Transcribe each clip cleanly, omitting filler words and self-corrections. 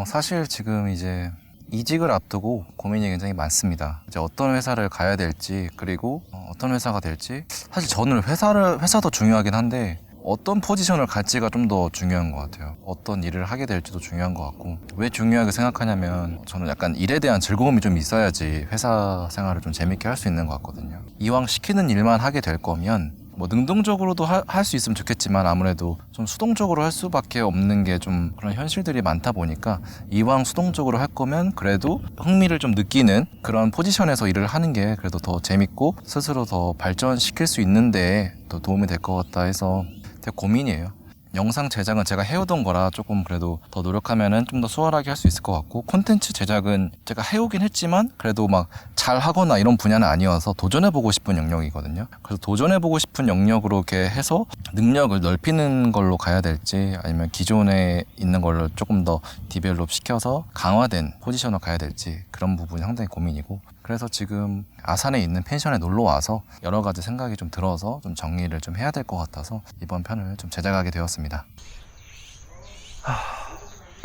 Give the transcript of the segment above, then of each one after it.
사실 지금 이제 이직을 앞두고 고민이 굉장히 많습니다. 이제 어떤 회사를 가야 될지, 그리고 어떤 회사가 될지. 사실 저는 회사도 중요하긴 한데 어떤 포지션을 갈지가 좀 더 중요한 것 같아요. 어떤 일을 하게 될지도 중요한 것 같고. 왜 중요하게 생각하냐면 저는 약간 일에 대한 즐거움이 좀 있어야지 회사 생활을 좀 재밌게 할 수 있는 것 같거든요. 이왕 시키는 일만 하게 될 거면 뭐 능동적으로도 할 수 있으면 좋겠지만 아무래도 좀 수동적으로 할 수밖에 없는 게 좀 그런 현실들이 많다 보니까 이왕 수동적으로 할 거면 그래도 흥미를 좀 느끼는 그런 포지션에서 일을 하는 게 그래도 더 재밌고 스스로 더 발전시킬 수 있는데 더 도움이 될 것 같다 해서 되게 고민이에요. 영상 제작은 제가 해오던 거라 조금 그래도 더 노력하면은 좀 더 수월하게 할 수 있을 것 같고, 콘텐츠 제작은 제가 해오긴 했지만 그래도 막 잘하거나 이런 분야는 아니어서 도전해보고 싶은 영역이거든요. 그래서 도전해보고 싶은 영역으로 이렇게 해서 능력을 넓히는 걸로 가야 될지, 아니면 기존에 있는 걸로 조금 더 디벨롭 시켜서 강화된 포지션으로 가야 될지, 그런 부분이 상당히 고민이고, 그래서 지금 아산에 있는 펜션에 놀러 와서 여러 가지 생각이 좀 들어서 좀 정리를 좀 해야 될 것 같아서 이번 편을 좀 제작하게 되었습니다.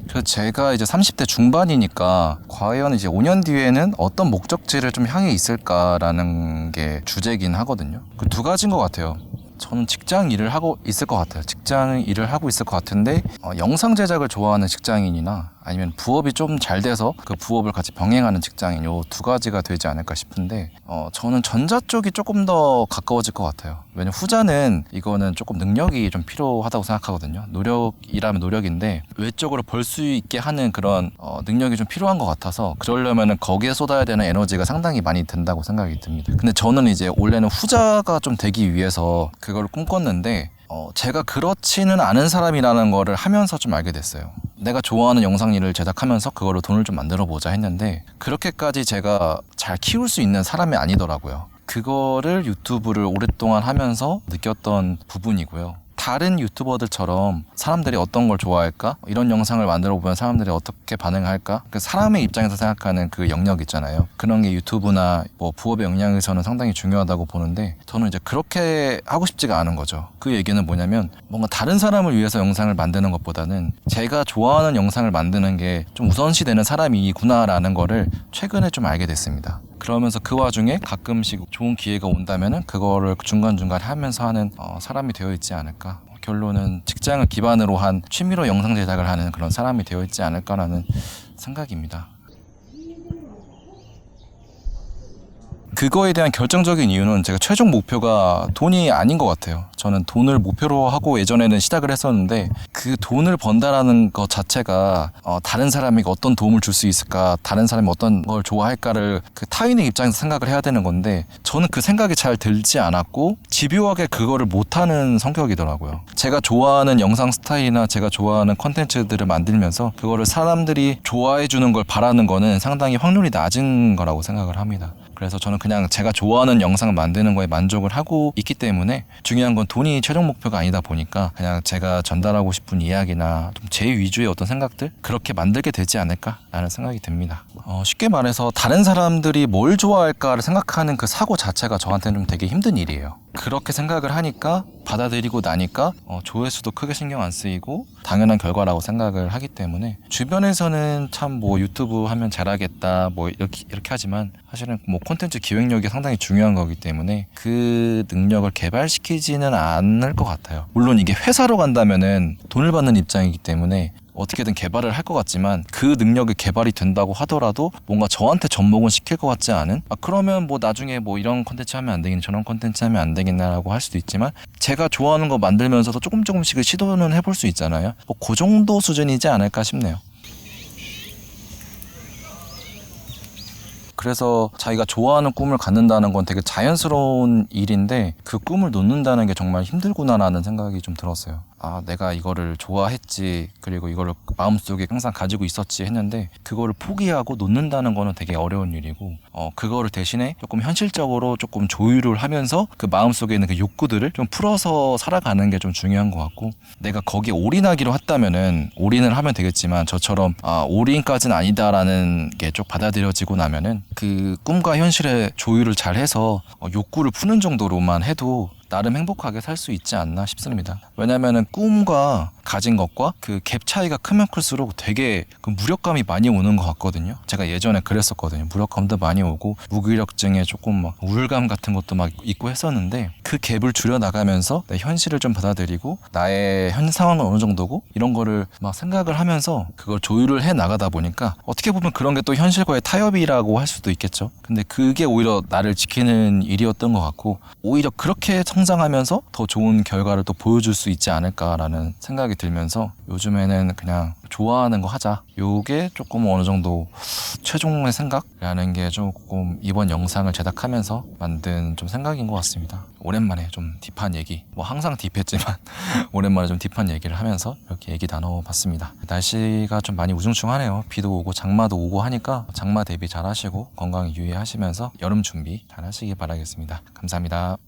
그래서 제가 이제 30대 중반이니까 과연 이제 5년 뒤에는 어떤 목적지를 좀 향해 있을까라는 게 주제긴 하거든요. 그 두 가지인 것 같아요. 저는 직장 일을 하고 있을 것 같아요. 직장 일을 하고 있을 것 같은데 영상 제작을 좋아하는 직장인이나 아니면 부업이 좀 잘 돼서 그 부업을 같이 병행하는 직장인, 요 두 가지가 되지 않을까 싶은데 저는 전자 쪽이 조금 더 가까워질 것 같아요. 왜냐면 후자는 이거는 조금 능력이 좀 필요하다고 생각하거든요. 노력이라면 노력인데 외적으로 벌 수 있게 하는 그런 능력이 좀 필요한 것 같아서 그러려면은 거기에 쏟아야 되는 에너지가 상당히 많이 든다고 생각이 듭니다. 근데 저는 이제 원래는 후자가 좀 되기 위해서 그걸 꿈꿨는데 제가 그렇지는 않은 사람이라는 거를 하면서 좀 알게 됐어요. 내가 좋아하는 영상 일을 제작하면서 그걸로 돈을 좀 만들어 보자 했는데 그렇게까지 제가 잘 키울 수 있는 사람이 아니더라고요. 그거를 유튜브를 오랫동안 하면서 느꼈던 부분이고요. 다른 유튜버들처럼 사람들이 어떤 걸 좋아할까? 이런 영상을 만들어 보면 사람들이 어떻게 반응할까? 그 사람의 입장에서 생각하는 그 영역 있잖아요. 그런 게 유튜브나 뭐 부업의 영역에서는 상당히 중요하다고 보는데 저는 이제 그렇게 하고 싶지가 않은 거죠. 그 얘기는 뭐냐면 뭔가 다른 사람을 위해서 영상을 만드는 것보다는 제가 좋아하는 영상을 만드는 게 좀 우선시되는 사람이구나라는 거를 최근에 좀 알게 됐습니다. 그러면서 그 와중에 가끔씩 좋은 기회가 온다면은 그거를 중간중간 하면서 하는 사람이 되어 있지 않을까. 결론은 직장을 기반으로 한 취미로 영상 제작을 하는 그런 사람이 되어 있지 않을까라는 생각입니다. 그거에 대한 결정적인 이유는 제가 최종 목표가 돈이 아닌 것 같아요. 저는 돈을 목표로 하고 예전에는 시작을 했었는데 그 돈을 번다라는 것 자체가 다른 사람에게 어떤 도움을 줄 수 있을까, 다른 사람이 어떤 걸 좋아할까를 그 타인의 입장에서 생각을 해야 되는 건데 저는 그 생각이 잘 들지 않았고 집요하게 그거를 못하는 성격이더라고요. 제가 좋아하는 영상 스타일이나 제가 좋아하는 컨텐츠들을 만들면서 그거를 사람들이 좋아해 주는 걸 바라는 거는 상당히 확률이 낮은 거라고 생각을 합니다. 그래서 저는 그냥 제가 좋아하는 영상을 만드는 거에 만족을 하고 있기 때문에 중요한 건 돈이 최종 목표가 아니다 보니까 그냥 제가 전달하고 싶은 이야기나 좀 제 위주의 어떤 생각들 그렇게 만들게 되지 않을까라는 생각이 듭니다. 쉽게 말해서 다른 사람들이 뭘 좋아할까를 생각하는 그 사고 자체가 저한테는 좀 되게 힘든 일이에요. 그렇게 생각을 하니까 받아들이고 나니까 조회수도 크게 신경 안 쓰이고 당연한 결과라고 생각을 하기 때문에 주변에서는 참 뭐 유튜브 하면 잘하겠다 뭐 이렇게 하지만 사실은 뭐 콘텐츠 기획력이 상당히 중요한 거기 때문에 그 능력을 개발시키지는 않을 것 같아요. 물론 이게 회사로 간다면은 돈을 받는 입장이기 때문에 어떻게든 개발을 할 것 같지만 그 능력이 개발이 된다고 하더라도 뭔가 저한테 접목은 시킬 것 같지 않은 그러면 뭐 나중에 뭐 이런 콘텐츠 하면 안 되겠네 저런 콘텐츠 하면 안 되겠나라고 할 수도 있지만 제가 좋아하는 거 만들면서도 조금씩 시도는 해볼 수 있잖아요. 뭐 그 정도 수준이지 않을까 싶네요. 그래서 자기가 좋아하는 꿈을 갖는다는 건 되게 자연스러운 일인데 그 꿈을 놓는다는 게 정말 힘들구나라는 생각이 좀 들었어요. 내가 이거를 좋아했지 그리고 이거를 마음속에 항상 가지고 있었지 했는데 그거를 포기하고 놓는다는 거는 되게 어려운 일이고 그거를 대신에 조금 현실적으로 조금 조율을 하면서 그 마음속에 있는 그 욕구들을 좀 풀어서 살아가는 게 좀 중요한 것 같고 내가 거기에 올인하기로 했다면은 올인을 하면 되겠지만 저처럼 올인까지는 아니다라는 게 좀 받아들여지고 나면은 그 꿈과 현실의 조율을 잘 해서 욕구를 푸는 정도로만 해도 나름 행복하게 살 수 있지 않나 싶습니다. 왜냐면은 꿈과 가진 것과 그 갭 차이가 크면 클수록 되게 그 무력감이 많이 오는 것 같거든요. 제가 예전에 그랬었거든요. 무력감도 많이 오고 무기력증에 조금 막 우울감 같은 것도 막 있고 했었는데 그 갭을 줄여 나가면서 내 현실을 좀 받아들이고 나의 현 상황은 어느 정도고 이런 거를 막 생각을 하면서 그걸 조율을 해 나가다 보니까 어떻게 보면 그런 게 또 현실과의 타협이라고 할 수도 있겠죠. 근데 그게 오히려 나를 지키는 일이었던 것 같고 오히려 그렇게 성장하면서 더 좋은 결과를 또 보여줄 수 있지 않을까라는 생각이 들면서 요즘에는 그냥 좋아하는 거 하자. 요게 조금 어느 정도 최종의 생각이라는 게 조금 이번 영상을 제작하면서 만든 좀 생각인 것 같습니다. 오랜만에 좀 딥한 얘기, 뭐 항상 딥했지만 오랜만에 좀 딥한 얘기를 하면서 이렇게 얘기 나눠봤습니다. 날씨가 좀 많이 우중충하네요. 비도 오고 장마도 오고 하니까 장마 대비 잘 하시고 건강 유의하시면서 여름 준비 잘 하시기 바라겠습니다. 감사합니다.